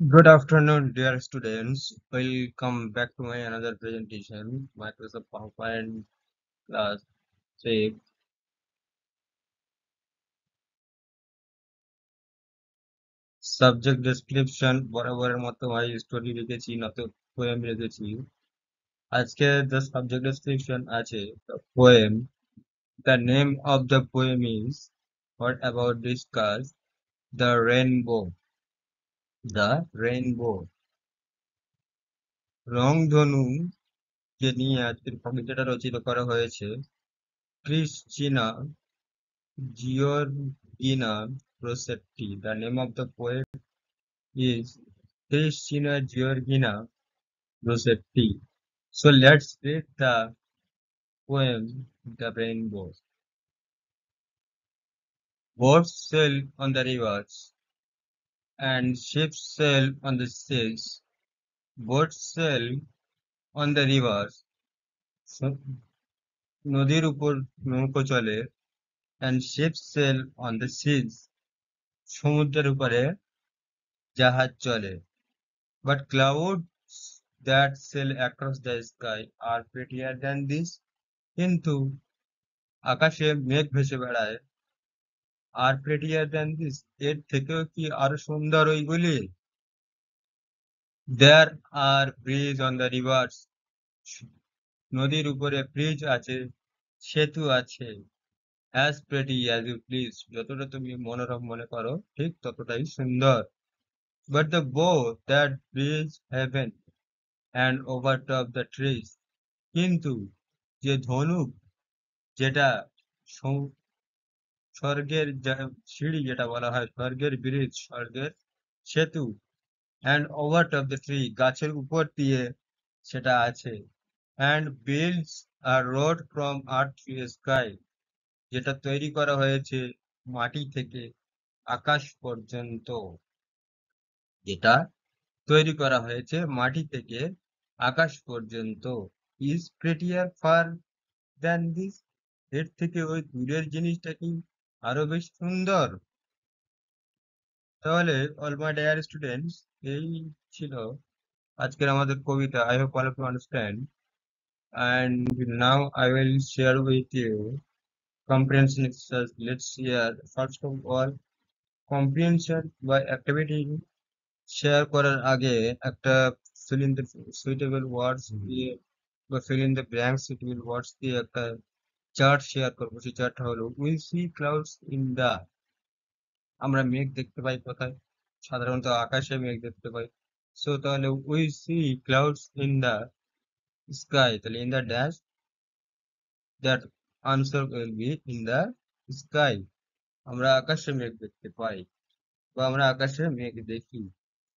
Good afternoon, dear students. Welcome back to my another presentation, Microsoft PowerPoint class 6. Subject description বরাবরের মতো ভাই story লিখেছি নয়তো poem লিখেছি। আজকে the subject description আছে the poem. The name of the poem is what about discuss the rainbow. The rainbow. রংধনু কে নিয়ে আজকের কবিতাটা রচিত করা হয়েছে ক্রিশ্চিনা Georgina Rossetti. The name of the poet is Christina Georgina Rossetti. So let's read the poem The Rainbow. Boats sail on the rivers and ships sail on the seas. Boats sail on the rivers. So, নদীর উপর নৌকো চলে and ships sail on the seas. সমুদ্রের উপরে জাহাজ চলে. But clouds that sail across the sky are prettier than this. কিন্তু আকাশে মেঘ ভেসে বেড়ায় আর prettier than this. এর থেকেও কি আরো সুন্দর ওইগুলি? There are bridges on the rivers. নদীর উপরে ব্রিজ আছে, সেতু আছে। As pretty as you please. যতটা তুমি মনোরম মনে করো ঠিক ততটাই সুন্দর। But the bow that bridge heaven and overtop the trees. কিন্তু যে ধনুক যেটা সং- স্বর্গের সিঁড়ি যেটা বলা হয় স্বর্গের ব্রিজ স্বর্গের সেতু and over top the tree গাছের উপর দিয়ে সেটা আছে and builds a road from earth to sky যেটা তৈরি করা হয়েছে মাটি থেকে আকাশ পর্যন্ত যেটা তৈরি করা হয়েছে মাটি থেকে আকাশ পর্যন্ত is prettier far than this. এর থেকে ওই দূরের জিনিসটা কি আরো বেশ সুন্দর? তাহলে অল মাই ডিয়ার স্টুডেন্টস, এই ছিল আজকের আমাদের কবিতা। I hope all of you understand, and now I will share with you comprehension exercise. Let's share first of all comprehension by activity. Share করার আগে একটা fill in the suitable words দিয়ে বা fill in the blanks suitable words দিয়ে একটা chart share করবো। সেই চার্টটা হলো we see clouds in the. আমরা মেঘ দেখতে পাই কোথায়? সাধারণত আকাশে মেঘ দেখতে পাই। সো তাহলে we see clouds in the sky, তাহলে in the dash, that answer will be in the sky. আমরা আকাশে মেঘ দেখতে পাই বা আমরা আকাশে মেঘ দেখি।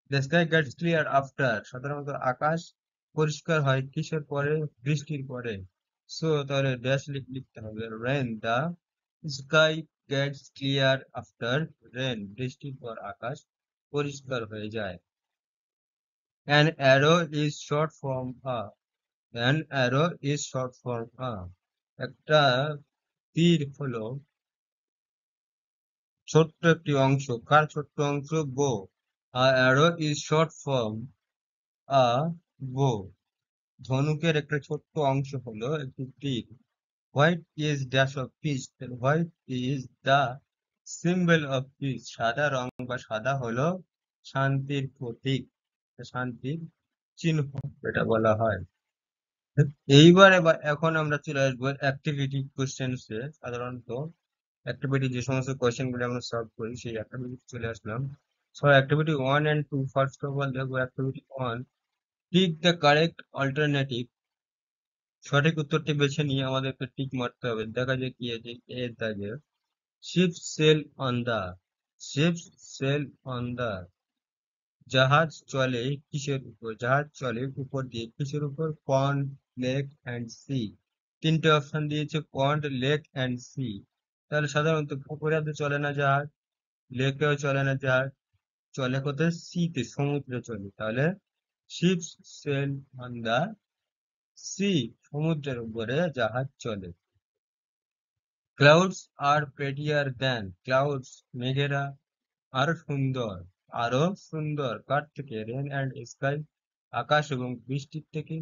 The sky gets clear after, সাধারণত আকাশ পরিষ্কার হয় কিসের পরে? বৃষ্টির পরে। সো তাহলে ড্যাশ লিখতে হবে rain, the sky gets clear after rain, বৃষ্টির পর আকাশ পরিষ্কার হয়ে যায়। An arrow is short form a. An arrow is short form a. একটা তীর হলো ছোট্ট একটি অংশ। কার ছোট্ট অংশ? বো। A arrow is short form a bow. ধনুকের একটা ছোট্ট অংশ হলো একটি তীর। White is dash of peace. White is the symbol of peace. সাদা রং বা সাদা হলো শান্তির প্রতীক, শান্তির চিহ্ন এটা বলা হয়। এইবারে এখন আমরা চলে আসবো অ্যাক্টিভিটি কোশ্চেন্সে। সাধারণত অ্যাক্টিভিটি যে সমস্ত কোয়েশ্চেন গুলো আমরা সলভ করি সেই অ্যাক্টিভিটি চলে আসলাম। So activity 1 and 2, first of all দেখবো activity 1, tick the correct alternative. সঠিক উত্তরটি বেছে নিয়ে আমাদেরকে টিক মারতে হবে। দেখা যায় কি আছে এর দাগে ships sail on the, ships sail on the, জাহাজ চলে কিসের উপর? জাহাজ চলে উপর দিয়ে কিসের উপর? পন্ড, লেক অ্যান্ড সি। তিনটে অপশন দিয়েছে পন্ড, লেক অ্যান্ড সি। তাহলে সাধারণত পুকুরে তো চলে না জাহাজ, লেকেও চলে না জাহাজ, চলে কোথায়? সিতে, সমুদ্রে চলে। তাহলে ships sail on the sea, সমুদ্রের উপরে জাহাজ চলে। Clouds are prettier than, clouds মেঘেরা আরো সুন্দর, আরো সুন্দর কার থেকে? রেন অ্যান্ড স্কাই, আকাশ এবং বৃষ্টির থেকে।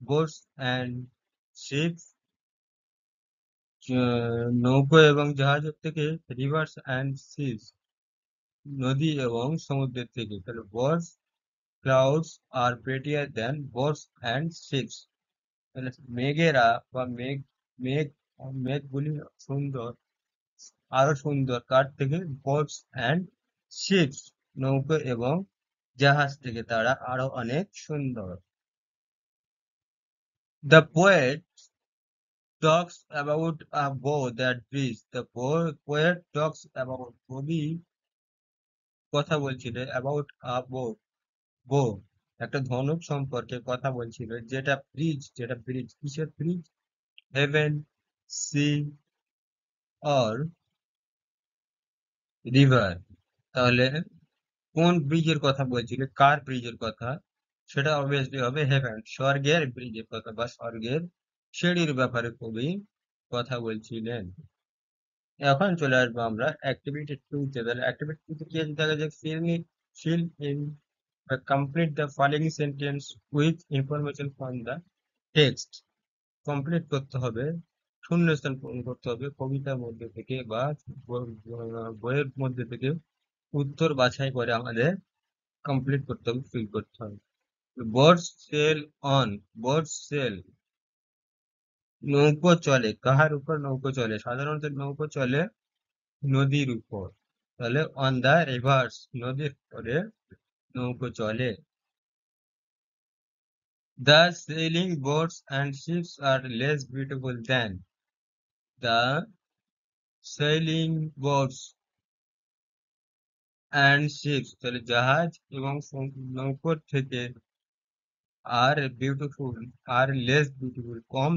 বোটস অ্যান্ড শিপস, নৌকো এবং জাহাজের থেকে। রিভার্স অ্যান্ড সিজ, নদী এবং সমুদ্রের থেকে। তাহলে birds clouds are prettier than boats and ships. তাহলে মেঘেরা বা মেঘ মেঘগুলি সুন্দর, আরো সুন্দর কার থেকে? বোটস অ্যান্ড শিপস, নৌকো এবং জাহাজ থেকে তারা আরো অনেক সুন্দর। The poet talks about a bow that breathes. The poet talks about, কবি কথা বলছিল about a bow, একটা ধনুক সম্পর্কে কথা বলছিল, যেটা ব্রিজ কিসের bridge? Heaven, sea or river. তাহলে কোন ব্রিজের কথা বলছিল, কার ব্রিজের কথা? সেটা অবভিয়াসলি হবে হেভেন, স্বর্গের ব্রিজের কথা বা স্বর্গের সিঁড়ির ব্যাপারে কবি কথা বলছিলেন। এখন চলে আসবো আমরা অ্যাক্টিভিটি টুতে। তাহলে অ্যাক্টিভিটি টুতে কি আছে দেখা যাক। Fill in complete the following sentence with information from the text. Complete করতে হবে, শূন্যস্থান পূরণ করতে হবে কবিতার মধ্যে থেকে বা বইয়ের মধ্যে থেকে। উত্তর বাছাই করে আমাদের কমপ্লিট করতে হবে, ফিল করতে হবে। Boats sail on, boats sail, নৌকো চলে। কাহার উপর নৌকো চলে? সাধারণত নৌকো চলে নদীর উপর। তাহলে অন দা রিভার্স, নদীর পরে নৌকো চলে। The sailing boats and ships are less beautiful than. The sailing boats and ships, তাহলে জাহাজ এবং নৌকোর থেকে are beautiful, are less beautiful, কম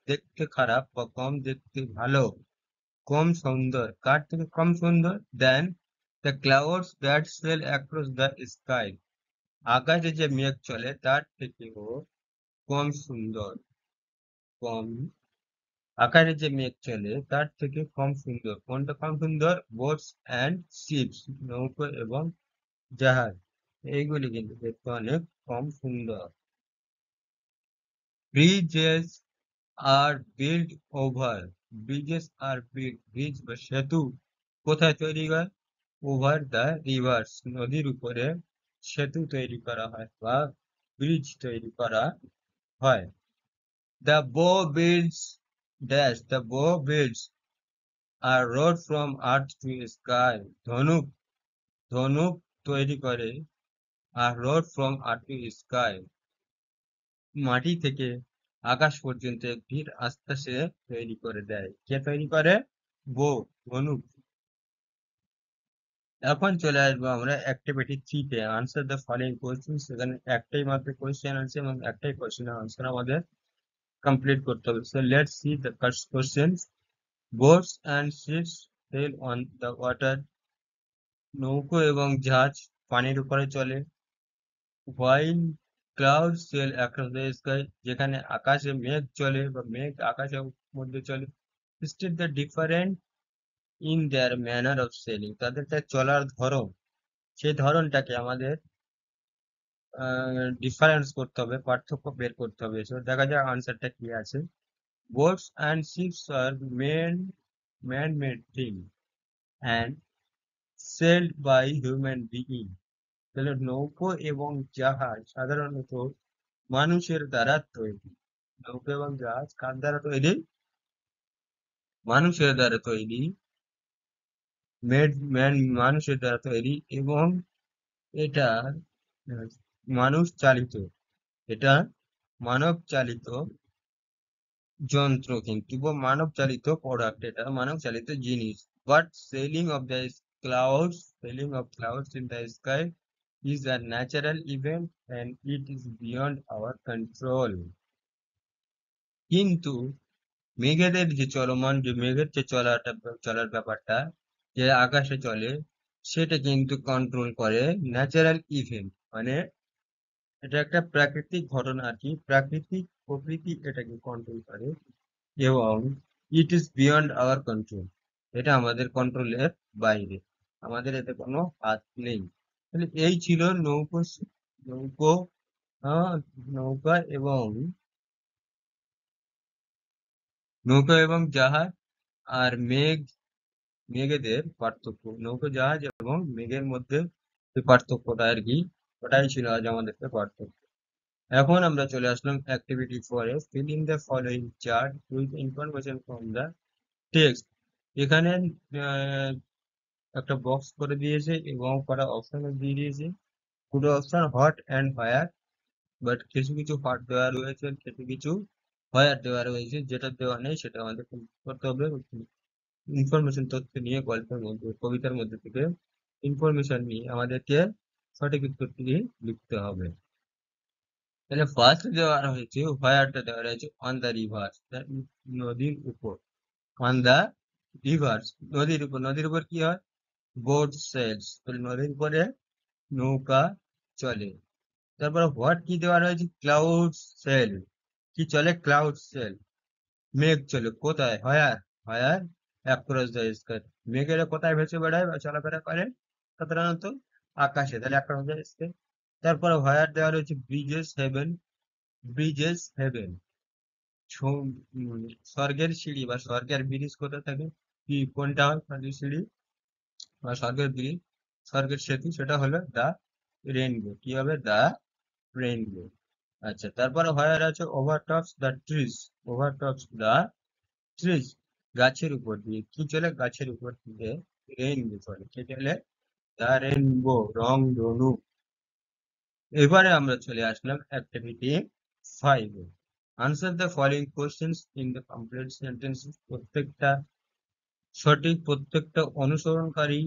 দেখতে খারাপ বা কম দেখতে ভালো, কম সুন্দর। কার থেকে কম সুন্দর? Then the clouds that sail across the sky, আকাশে যে মেঘ চলে তার থেকেও কম সুন্দর। কম, আকাশে যে মেঘ চলে তার থেকে কম সুন্দর। কোনটা কম সুন্দর? বোটস অ্যান্ড শিপস, নৌকো এবং জাহাজ, এইগুলি কিন্তু দেখতে অনেক কম সুন্দর। ব্রিজেস আর বিল্ড ওভার, ব্রিজেস আর বিল্ড, ব্রিজ বা সেতু কোথায় তৈরি হয়? ওভার দ্য রিভার্স, নদীর উপরে সেতু তৈরি করা হয় বা ব্রিজ তৈরি করা হয়। The bow builds the bow builds a road from earth to sky. ধনুক ধনুক তৈরি করে a road from earth to sky, মাটি থেকে আকাশ পর্যন্ত একটি রাস্তা সে তৈরি করে দেয়। কে তৈরি করে? বো, ধনুক। এখন চলে আসবো আমরা অ্যাক্টিভিটি 3 তে। Answer the following question. সেখানে একটাই মাত্র কোয়েশ্চেন আছে এবং একটাই কোয়েশ্চেনের আনসার আমাদের কমপ্লিট করতে হবে। So let's see the first question. Boats and ships sail on the water. নৌকো এবং জাহাজ পানির উপরে চলে। While clouds sail across the sky, যেখানে আকাশে মেঘ চলে বা মেঘ আকাশের মধ্যে চলে। State the different in their manner of sailing. তাদের যে চলার ধরন, সেই ধরনটাকে আমাদের ডিফারেন্স করতে হবে, পার্থক্য বের করতে হবে। So দেখা যাক আনসারটা কি আছে। Boats and ships are man-made things and sailed by human being. তাহলে নৌকো এবং জাহাজ সাধারণত মানুষের দ্বারা তৈরি। নৌকো এবং জাহাজ কার দ্বারা তৈরি? মানুষের দ্বারা তৈরি, মানুষের দ্বারা তৈরি, এবং এটা আহ, মানুষ চালিত, এটা মানব চালিত যন্ত্র কিন্তু, বা মানব চালিত প্রোডাক্ট, এটা মানব চালিত জিনিস। But selling of clouds in the sky is a natural event and it is beyond our control. কিন্তু মেঘেদের যে মেঘের যে চলার ব্যাপারটা, যে আকাশে চলে, সেটা কিন্তু কন্ট্রোল করে ন্যাচারাল ইভেন্ট, মানে এটা একটা প্রাকৃতিক ঘটনা আর কি, প্রকৃতি এটাকে কন্ট্রোল করে, এবং it is beyond our control, এটা আমাদের কন্ট্রোলের বাইরে। আমাদের এতে কোনো হাত নেই। তাহলে এই ছিল নৌকো আহ, নৌকা এবং জাহাজ আর মেঘেদের পার্থক্য, নৌকো জাহাজ এবং মেঘের মধ্যে যে পার্থক্যটা আর কি, ওটাই ছিল আজ আমাদের পার্থক্য। এখন আমরা চলে আসলাম অ্যাক্টিভিটি 4 এ, fill in the following chart with information from the text। এখানে আহ, একটা বক্স করে দিয়েছে এবং কটা অপশন দিয়ে দিয়েছে। দুটো option hot and fire, but কিছু কিছু হট দেওয়া রয়েছে, কিছু কিছু ফায়ার দেওয়া রয়েছে। যেটা দেওয়া নেই সেটা আমাদের করতে হবে। ইনফরমেশন তথ্য নিয়ে গল্পের মধ্যে, কবিতার মধ্যে থেকে ইনফরমেশন নিয়ে আমাদেরকে সঠিক উত্তরটি লিখতে হবে। তাহলে ফার্স্ট দেওয়া হয়েছে, হোয়ারটা দেওয়া রয়েছে অন দ্য রিভার্স, নদীর উপর। অন দ্য রিভার্স, নদীর উপর কি হয়? বোট সেলস, তাহলে নদীর উপরে নৌকা চলে। তারপর হোয়াট কি দেওয়া রয়েছে? ক্লাউড সেল, কি চলে? ক্লাউড সেল, মেঘ চলে। কোথায়? হোয়ার? হোয়ার অ্যাক্রস দ্য স্কাই, মেঘেরা কোথায় ভেসে বেড়ায় বা চলাফেরা করে? সাধারণত আকাশে, তাহলে অ্যাক্রস দ্য স্কাই। তারপরে হোয়ার দেওয়া রয়েছে ব্রিজেস হেভেন, ব্রিজেস হেভেন, স্বর্গের সিঁড়ি বা স্বর্গের ব্রিজ কোথায় থাকে? কি কোনটা হয় স্বর্গের সিঁড়ি বা স্বর্গের ব্রিজ, স্বর্গের সেতু? সেটা হলো দা রেইনবো। কি হবে? দা রেইনবো। আচ্ছা, তারপরে হোয়ার আছে ওভারটপস দ্য ট্রিজ, ওভারটপস দ্য ট্রিজ, গাছের উপর দিয়ে কি চলে? গাছের উপর দিয়ে রেইনবো চলে। কি চলে? দা রেইনবো, রং ধনু। এবারে আমরা চলে আসলাম অ্যাক্টিভিটি 5 এ। Answer the following questions in the complete sentences, প্রত্যেকটা অনুসরণকারী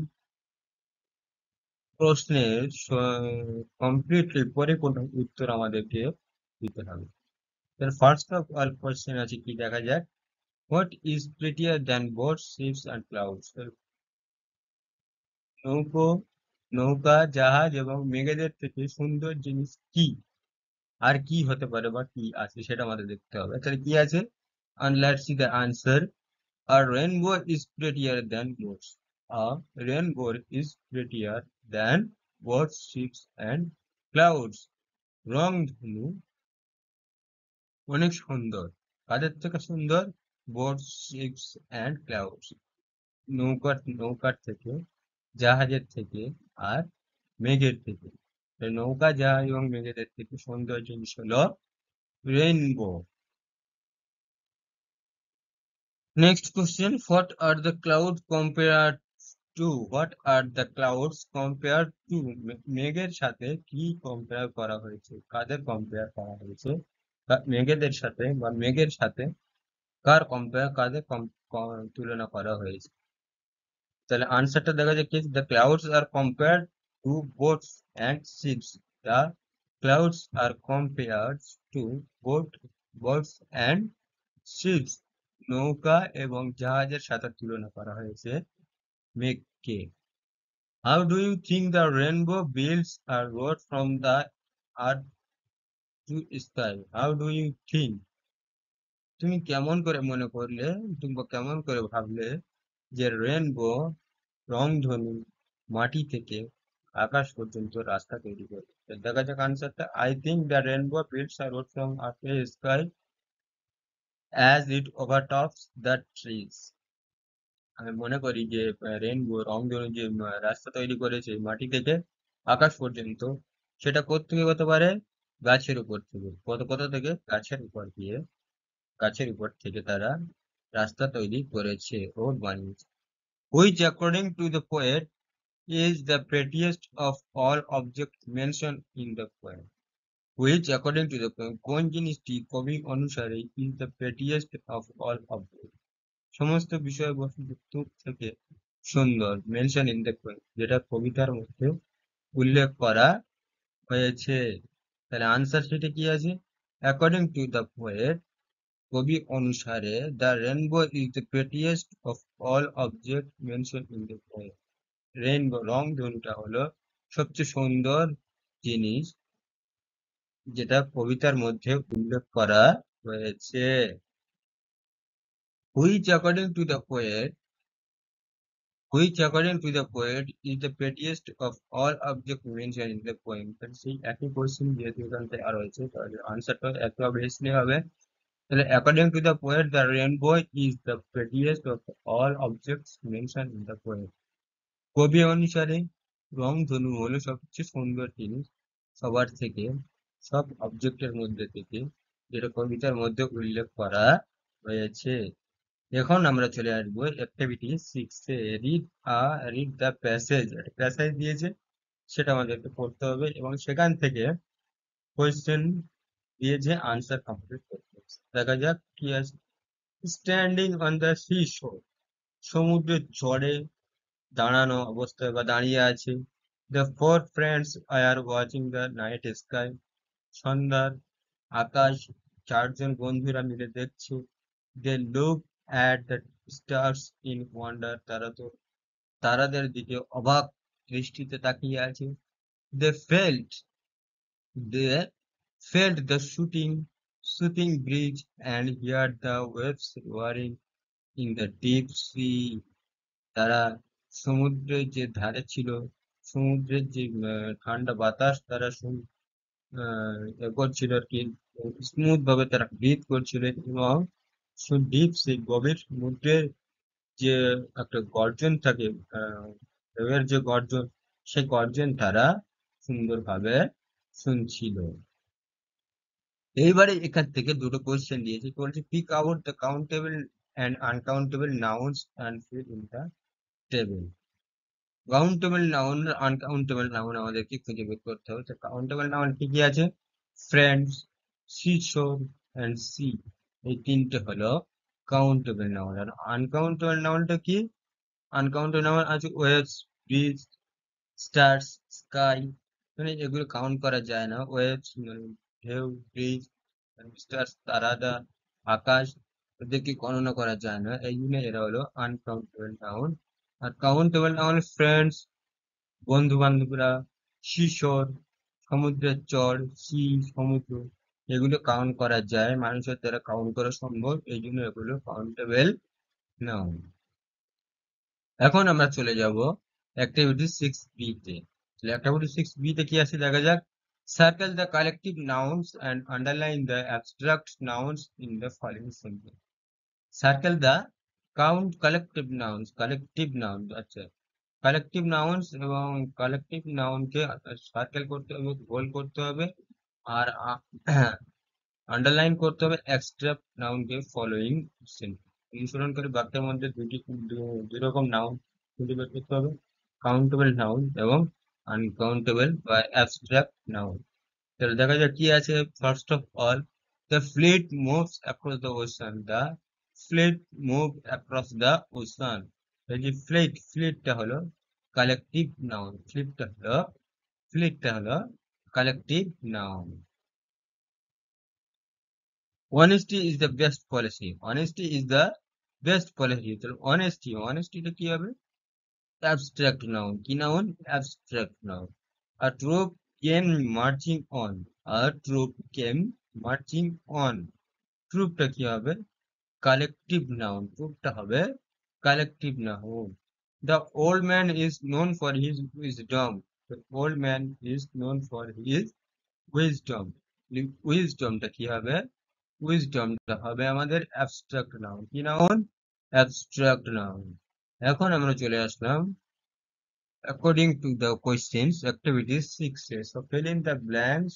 প্রশ্নের কমপ্লিটলি পরিপূর্ণ উত্তর আমাদেরকে দিতে হবে। ফার্স্ট অফ অল কোশ্চেন আছে, কি দেখা যাক। What is প্রিটিয়ার than boats, ships and clouds? নৌকো, নৌকা, জাহাজ এবং মেঘেদের থেকে সুন্দর জিনিস কি? আর কি হতে পারে বা কি আছে সেটা আমাদের দেখতে হবে। তাহলে কি আছে? and let's see the answer. A rainbow is prettier than boats. A rainbow is prettier than boats, ships and clouds. রংধনু অনেক সুন্দর। কাদের থেকে সুন্দর? বোটস, শিপস অ্যান্ড ক্লাউডস, নৌকার থেকে, জাহাজের থেকে আর মেঘের থেকে। তাই নৌকা, জাহাজ এবং মেঘেদের থেকে সুন্দর জিনিস হলো rainbow. Next question, what are the clouds compared to? What are the clouds compared to? মেঘের সাথে কি কম্পেয়ার করা হয়েছে? কাদের কম্পেয়ার করা হয়েছে? মেঘেদের সাথে বা মেঘের সাথে কাদের তুলনা করা হয়েছে? তাহলে আনসারটা দেখা যাচ্ছে, the clouds are compared to boats and ships. The clouds are compared to boats and ships. নৌকা এবং জাহাজের সাথে তুলনা করা হয়েছে মেঘকে। How do you think the rainbow builds a road from the earth to sky? How do you think? তুমি কেমন করে মনে করলে, তুমি কেমন করে ভাবলে যে রেনবো, রংধনু, মাটি থেকে আকাশ পর্যন্ত রাস্তা তৈরি করে? তো দেখা যাক আনসারটা। I think the rainbow builds a road from earth to sky as it overtops the trees. আমি মনে করি যে রেনবো, রংধনু যে রাস্তা তৈরি করেছে মাটি থেকে আকাশ পর্যন্ত, সেটা কোত্থেকে হতে পারে? গাছের উপর থেকে। কোথা থেকে? গাছের উপর থেকে তারা রাস্তা তৈরি করেছে, রোড বানিয়েছে। Which according to the poet is the prettiest of all objects mentioned in the poem? Which according to the poem, কোন জিনিসটি কবি অনুসারে is the prettiest of all objects, সমস্ত বিষয়বস্তু থেকে সুন্দর, মেনশন ইন দ্য পোয়েম, যেটা কবিতার মধ্যে উল্লেখ করা হয়েছে? তাহলে আনসার সেটা কি আছে? অ্যাকর্ডিং টু দ্য পোয়েট, কবি অনুসারে, the rainbow is the prettiest of all object mention in the poem. Rainbow, রংধনুটা হলো সবচেয়ে সুন্দর জিনিস যেটা কবিতার মধ্যে উল্লেখ করা হয়েছে। Which according to the poet, which according to the poet is the pettiest of all objects mentioned in the poem. তাহলে সেই একই কোশ্চেন যেহেতু এখান থেকে আর হয়েছে তাহলে আনসারটা একটু অবভিয়াসলি হবে। তাহলে according to the poet the rainbow is the prettiest of all objects mentioned in the poem. কবি অনুসারে রংধনু হলো সবচেয়ে সুন্দর জিনিস সবার থেকে, সব অবজেক্টের মধ্যে থেকে, যেটা কবিতার মধ্যে উল্লেখ করা হয়েছে। এখন আমরা চলে আসবো activity 6 A. Read the passage. একটা প্যাসেজ দিয়েছে, সেটা আমাদেরকে পড়তে হবে এবং সেখান থেকে কোয়েশ্চেন দিয়েছে, আনসার কমপ্লিট করতে হবে। দেখা যাক কি আছে। স্ট্যান্ডিং অন দ্য সি শোর, সমুদ্রের চড়ে দাঁড়ানো অবস্থায় বা দাঁড়িয়ে আছে। The four friends are watching the night sky, সন্ধ্যার আকাশ চারজন বন্ধুরা মিলে দেখছে। They look at the stars in wonder, তারা তো তারাদের দিকে অবাক দৃষ্টিতে তাকিয়ে আছে। They felt they felt the shooting bridge and hear the waves roaring in the deep sea, তারা সমুদ্রের যে ধারে ছিল, সমুদ্রের যে ঠান্ডা বাতাস তারা করছিল আর কি, স্মুথ ভাবে তারা ব্রিথ করছিল এবং ডিপ সেই গভীর সমুদ্রের যে একটা গর্জন থাকে, ঢেউয়ের যে গর্জন, সেই গর্জন তারা সুন্দরভাবে শুনছিল। এইবারে এখান থেকে দুটো কোশ্চেন দিয়েছে, বলছে pick out the countable and uncountable nouns and fill in the table. Countable noun, uncountable noun আমাদেরকে খুঁজে বের করতে হবে। তো কাউন্টেবল নাউন কি কি আছে? ফ্রেন্ডস, সিশোর এন্ড সি, এই তিনটে হলো কাউন্টেবল নাউন। আর আনকাউন্টেবল নাউনটা কি? আনকাউন্টেবল নাউন আছে ওয়েভস, ব্রিজ, স্টার্স, স্কাই, মানে এগুলো কাউন্ট করা যায় না। ওয়েভস মানে ঢেউ, ব্রিজ, স্টার্স তারাদা, আকাশ, এদেরকে গণনা করা যায় না, এই জন্য এরা হলো আনকাউন্টেবল নাউন। আর কাউন্টেবল নাউন ফ্রেন্ডস, বন্ধু বান্ধবরা, শিশর, সমুদ্রের চর, সি, সমুদ্র, এগুলো কাউন্ট করা যায়, মানুষের দ্বারা কাউন্ট করা সম্ভব, এই জন্য এগুলো কাউন্টেবল নাউন। এখন আমরা চলে যাব অ্যাক্টিভিটি 6B তে। অ্যাক্টিভিটি 6B তে কি আছে দেখা যাক। Circle the collective nouns and underline the abstract nouns in the following sentence. Circle the collective noun, আচ্ছা, কালেকটিভ নাউন্স এবং কালেকটিভ নাউনকে সার্কেল করতে হবে, গোল করতে হবে, আর আন্ডারলাইন করতে হবে অ্যাবস্ট্রাক্ট নাউনকে ফলোইং সেন্টেন্স। অনুসরণকারী বাক্যের মধ্যে দুই রকম নাউন খুঁজে বের করতে হবে, কাউন্টেবল নাউন এবং আনকাউন্টেবল বা অ্যাবস্ট্রাক্ট নাউন। তাহলে দেখা যাক কি আছে। First of all, the fleet moves across the ocean. The fleet move across the ocean. এই যে ফ্লিটটা হলো কালেকটিভ নাউন, ফ্লিটটা হলো collective noun. Honesty is the best policy. Honesty is the best policy. তাহলে অনেস্টিটা কি হবে? Abstract noun. কি noun? Abstract noun. A troop came marching on. A troop came marching on. ট্রুপটা কি হবে? Collective noun. ট্রুপটা হবে collective noun. The old man is known for his wisdom. The old man is known for his wisdom. উইজডমটা কি হবে? উইজডমটা হবে আমাদের অ্যাবস্ট্রাক্ট নাউন। কি নাউন? Abstract noun. এখন আমরা চলে আসলাম according to the questions activities 6 এ। So fill in the blanks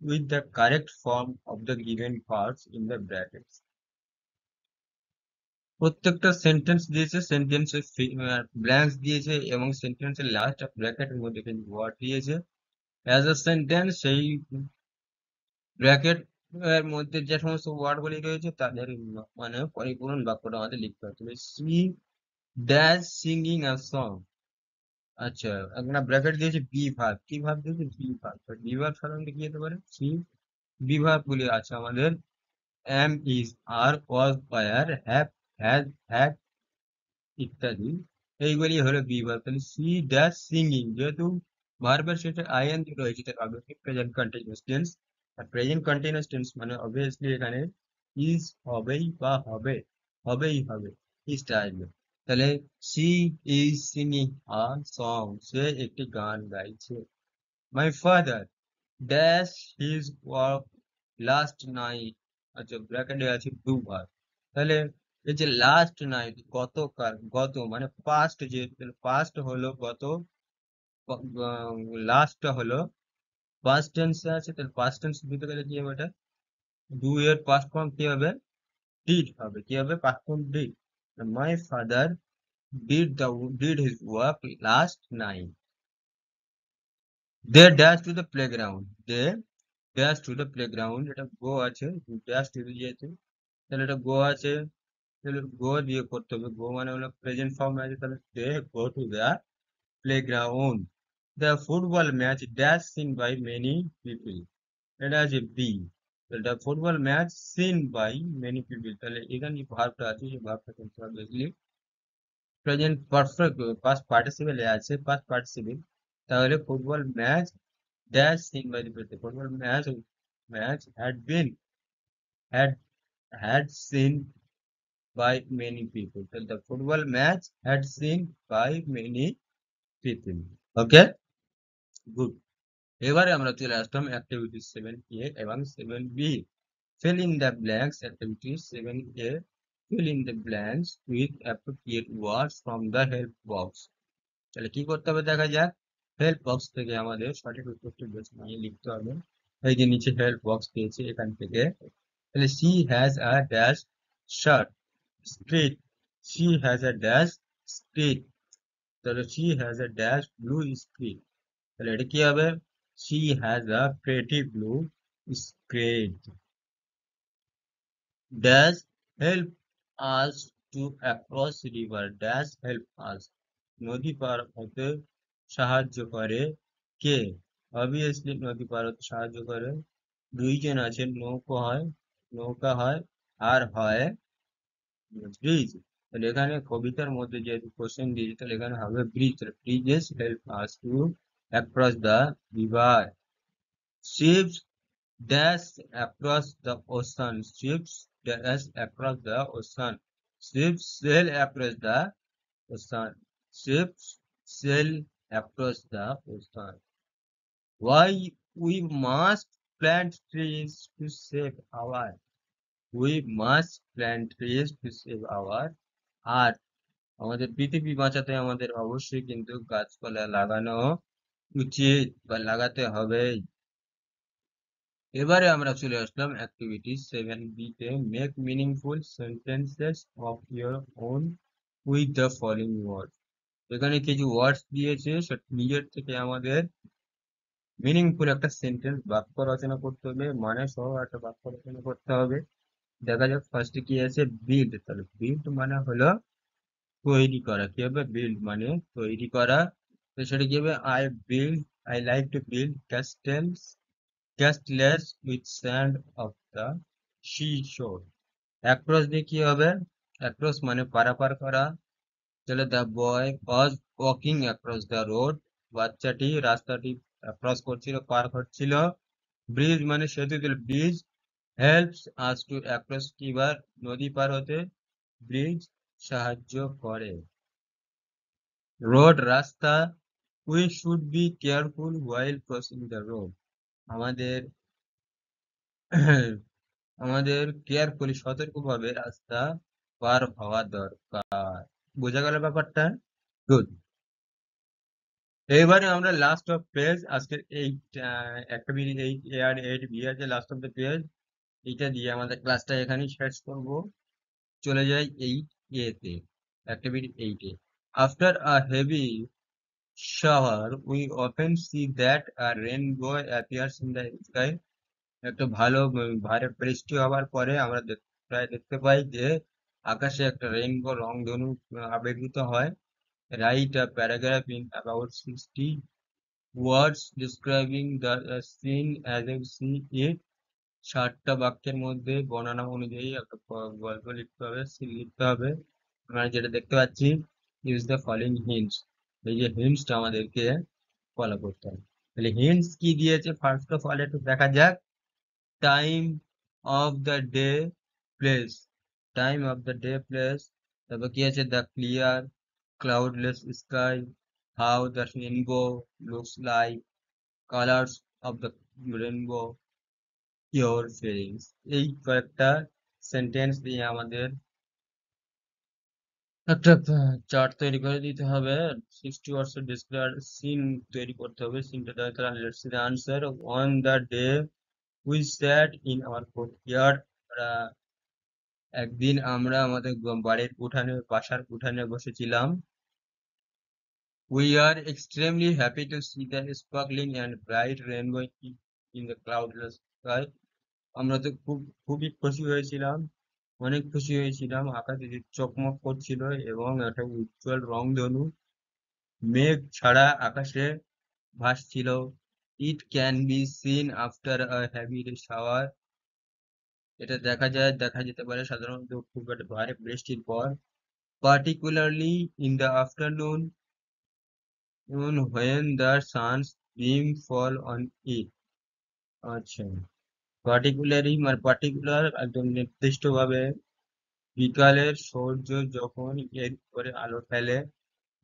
with the correct form of the given parts in the brackets. প্রত্যেকটা সেন্টেন্স দিয়েছে, সেন্টেন্সের ব্ল্যাঙ্কস দিয়েছে এবং সেন্টেন্সের লাস্ট ব্র্যাকেটের মধ্যে কিন্তু ওয়ার্ড দিয়েছে। অ্যাজ আ সেন্টেন্স সেই ব্র্যাকেট এর মধ্যে যে সমস্ত ওয়ার্ড গুলি রয়েছে তাদের মানে পরিপূরণ বাক্যটা আমাদের লিখতে হবে। তবে C dash singing a song, আচ্ছা, একটা ব্র্যাকেট দিয়েছে বি ভার্ব, কি ভার্ব দিয়েছে? Be verb. বি ভার্ব সাধারণত কি হতে পারে? সি বি ভার্ব গুলি আছে আমাদের am, is, are, was, were, have, has, had ইত্যাদি, এইগুলি হলো বি ভার্ব। তাহলে সি ড্যাশ সিঙ্গিং, যেহেতু ভার্বের শেষে আইএনজি রয়েছে তার অবভিয়াসলি প্রেজেন্ট কন্টিনিউয়াস টেন্স। আর প্রেজেন্ট কন্টিনিউয়াস টেন্স মানে অবভিয়াসলি এখানে ইজ হবেই বা হবেই হবে, ইজটা আসবে। তাহলে she is singing a song, সে একটি গান গাইছে। My father dash his work last night, আচ্ছা ব্র্যাকেটে আছে দুবার। তাহলে এই যে লাস্ট নাইট, গতকাল, গত মানে পাস্ট, যে পাস্ট হলো গত, লাস্টটা হলো পাস্ট টেন্সে আছে, তাহলে পাস্ট টেন্স দিতে গেলে কি হবে? এটা ডু এর পাস্ট ফর্ম কি হবে? ডিড হবে। কি হবে? Past form did. My father did his work last night. They dash to the playground. They dash to the playground. এটা গো আছে, ড্যাশ দিতে যেহেতু, তাহলে এটা গো আছে, তাহলে গো দিয়ে করতে হবে। গো মানে হলো প্রেজেন্ট ফর্ম আছে, তাহলে they go to the playground. The football match dash seen by many people. এটা আছে বি। এটা football match seen by many people. তাহলে এখানে যে ভার্বটা আছে, সেই ভার্বটা কিন্তু অবভিয়াসলি প্রেজেন্ট পারফেক্ট পাস্ট পার্টিসিপেলে আছে, পাস্ট পার্টিসিপেল। তাহলে football match dash seen by people, football match match had had seen by many people. তাহলে the football match had seen by many people. Okay, good. এবারে আমরা চলে আসলাম activity 7A এবং 7B। Fill in the blanks. Activity 7A. Fill in the blanks with appropriate words from the help box. তাহলে কি করতে হবে দেখা যাক। হেল্প বক্স থেকে আমাদের সঠিক উত্তরটি বেছে নিয়ে লিখতে হবে। এই যে নিচে হেল্প বক্স পেয়েছি, এখান থেকে। তাহলে she has a dash shirt street. she has a dash street। তাহলে she has a dash blue street। তাহলে এটা কি হবে? she has a pretty blue skirt dash help us to across river dash help us। নদী পার হতে সাহায্য করে কে? Obviously নদী পার হতে সাহায্য করে দুইজন আছেন, নৌকা হয় আর হয় ব্রিজ। তাহলে এখানে কবিতার মধ্যে যেহেতু কোশ্চেন দিয়েছে, তাহলে এখানে হবে bridge. Bridges help us to across the river. Ships dash across the ocean. Ships dash across the ocean. Ships sail across the ocean. Ships sail across the ocean. Why we must plant trees to save our. We must plant trees to save our earth. আমাদের পৃথিবী বাঁচাতে আমাদের অবশ্যই কিন্তু গাছপালা লাগানো উচিত বা লাগাতে হবে। এবারে আমরা চলে আসলাম অ্যাক্টিভিটি 7B তে। Make meaningful sentences of your own with the following ওয়ার্ডস। এখানে কিছু ওয়ার্ডস দিয়েছে, সেটা নিজের থেকে আমাদের মিনিংফুল একটা সেন্টেন্স বাক্য রচনা করতে হবে, মানে সহ একটা বাক্য রচনা করতে হবে। দেখা যাক ফার্স্টে কি আছে, বিল্ড। তাহলে বিল্ড মানে হলো তৈরি করা। কি হবে? বিল্ড মানে তৈরি করা। তো সেটা কি হবে? I like to build castles with sand of the seashore. Across দিয়ে কি হবে? অ্যাক্রস মানে পারাপার করা। তাহলে the boy was walking across the road. বাচ্চাটি রাস্তাটি ক্রস করছিল, পার হচ্ছিল। ব্রিজ মানে সেতু, তাহলে bridge helps us to across river, নদী পার হতে ব্রিজ সাহায্য করে। রোড রাস্তা। We should be careful while crossing the road. আমাদের আমাদের কেয়ারফুলি সতর্কভাবে রাস্তা পার হওয়া দরকার। বোঝা গেল ব্যাপারটা? গুড। এবারে আমরা লাস্ট অফ পেজ, আজকের এই অ্যাক্টিভিটি 8A আর 8B আছে লাস্ট অফ দ্য পেজ, এইটা দিয়ে আমাদের ক্লাসটা এখানেই শেষ করব। চলে যাই 8A তে, activity 8A। After a heavy shower we often see that a rainbow appears in the sky। একটা ভালো ভারে বৃষ্টি হওয়ার পরে আমরা প্রায় দেখতে পাই যে আকাশে একটা রেইনবো রংধনু আবির্ভূত হয়। Right a paragraph in about 60 words describing the scene as you see it। 60টা বাক্যের মধ্যে বর্ণনা অনুযায়ী একটা গল্প লিখতে হবে, সিন লিখতে হবে। আমরা যেটা দেখতে পাচ্ছি, ইউজ দ্য ফলোইং হিন্টস। এই যে হিন্টসটা আমাদেরকে ফলো করতে হবে। তাহলে হিন্টস কি দিয়েছে ফার্স্ট অফ অল একটু দেখা যাক। Time of the day, place। Time of the day, place। তারপর কি আছে, the clear cloudless sky, how the rainbow looks like, colors of the rainbow, your feelings। এই কয়েকটা সেন্টেন্স দিয়ে আমাদের একটা চার্ট তৈরি করে দিতে হবে। 60 ওয়ার্ডস ডিসক্রাইব সিন তৈরি করতে হবে। সিনটা দেওয়া তাহলে let's see the answer. On the day we sat in our courtyard, একদিন আমরা আমাদের বাড়ির উঠানে, বাসার উঠানে বসেছিলাম। We are extremely happy to see the sparkling and bright rainbow in the cloudless sky। আমরা তো খুবই খুশি হয়েছিলাম, অনেক খুশি হয়েছিলাম। আকাশে যে চকমক করছিল এবং একটা উজ্জ্বল রংধনু মেঘ ছাড়া আকাশে ভাসছিল। It can be seen after a heavy shower। এটা দেখা যেতে পারে সাধারণত খুব একটা ভারী বৃষ্টির পর। Particularly in the afternoon when the sun's beam fall on it। আচ্ছা, পার্টিকুলার একদম নির্দিষ্ট ভাবে বিকালের সূর্য যখন এর উপরে আলো ফেলে।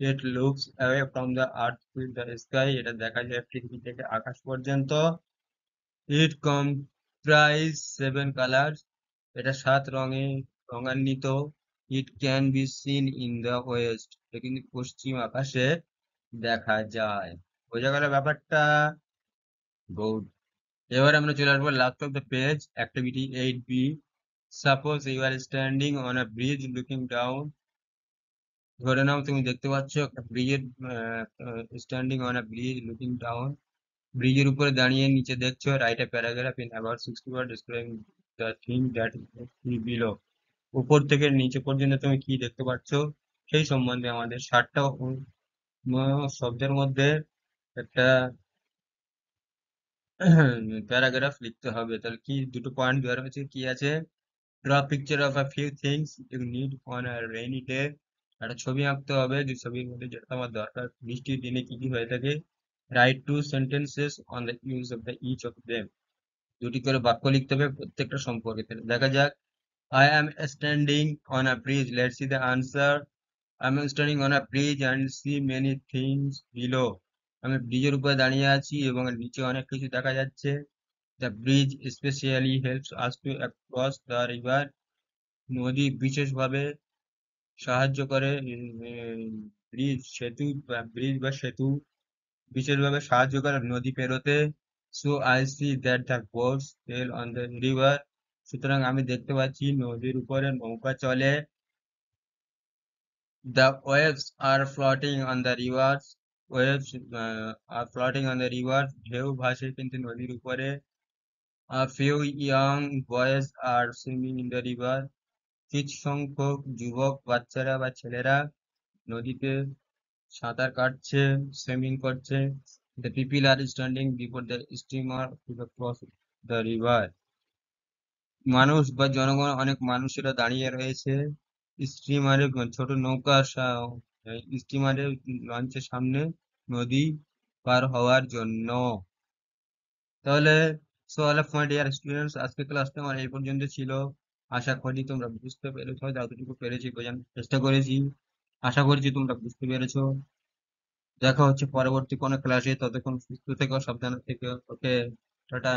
It looks away from the earth to the sky. এটা দেখা যায় পৃথিবী থেকে আকাশ পর্যন্ত। It comprise 7 colours. এটা 7 রঙে রঙান্বিত। It can be seen in the west. এটা কিন্তু পশ্চিম আকাশে দেখা যায়। বোঝা গেল ব্যাপারটা? গুড। এবার আমরা চলে আসবো last of the page, activity 8B। Suppose you are standing on a bridge looking down. ধরে নাও তুমি দেখতে পাচ্ছ একটা ব্রিজের, standing on a bridge looking down, ব্রিজের উপরে দাঁড়িয়ে নিচে দেখছো। Write a paragraph in about 60 word describing the thing that below. উপর থেকে নিচে পর্যন্ত তুমি কি দেখতে পাচ্ছ সেই সম্বন্ধে আমাদের 60টা শব্দের মধ্যে একটা প্যারাগ্রাফ লিখতে হবে। তাহলে কি দুটো পয়েন্ট দেওয়া রয়েছে, কি আছে? Draw picture of a few things you need on a rainy day. একটা ছবি আঁকতে হবে যে ছবির মধ্যে যেটা আমার দরকার বৃষ্টির দিনে কি কি হয়ে থাকে। Write 2 sentences on the use of the each of them. দুটি করে বাক্য লিখতে হবে প্রত্যেকটা সম্পর্কে। তাহলে দেখা যাক। I am standing on a bridge, let's see the answer. I am standing on a bridge and C many things below. আমি ব্রিজের উপরে দাঁড়িয়ে আছি এবং নিচে অনেক কিছু দেখা যাচ্ছে। The bridge specially helps us to cross the river. নদী বিশেষভাবে সাহায্য করে, ব্রিজ বা সেতু বিশেষভাবে সাহায্য করে নদী পেরোতে। So I see that the boats sail on the river. সুতরাং আমি দেখতে পাচ্ছি নদীর উপরে নৌকা চলে। The waves are floating on the rivers. Waves are floating on the river, ঢেউ ভাসে কিন্তু নদীর উপরে। A few young boys are swimming in the river. কিছু সংখ্যক যুবক বাচ্চারা বা ছেলেরা নদীতে সাঁতার কাটছে, সুইমিং করছে। The people are standing before the steamer to the cross the river. মানুষ বা জনগণ, অনেক মানুষেরা দাঁড়িয়ে রয়েছে স্টিমারে, ছোট নৌকা স্টিমারে, লঞ্চের সামনে নদী পার হওয়ার জন্য। তাহলে so all of my dear students, আজকে ক্লাসটা আমার এই পর্যন্ত ছিল। আশা করি তোমরা বুঝতে পেরেছো, যতটুকু পেরেছি বোঝানোর চেষ্টা করেছি। আশা করছি তোমরা বুঝতে পেরেছো। দেখা হচ্ছে পরবর্তী কোনো ক্লাসে, ততক্ষণ সুস্থ থেকো, সাবধানে থেকো। ওকে, টাটা।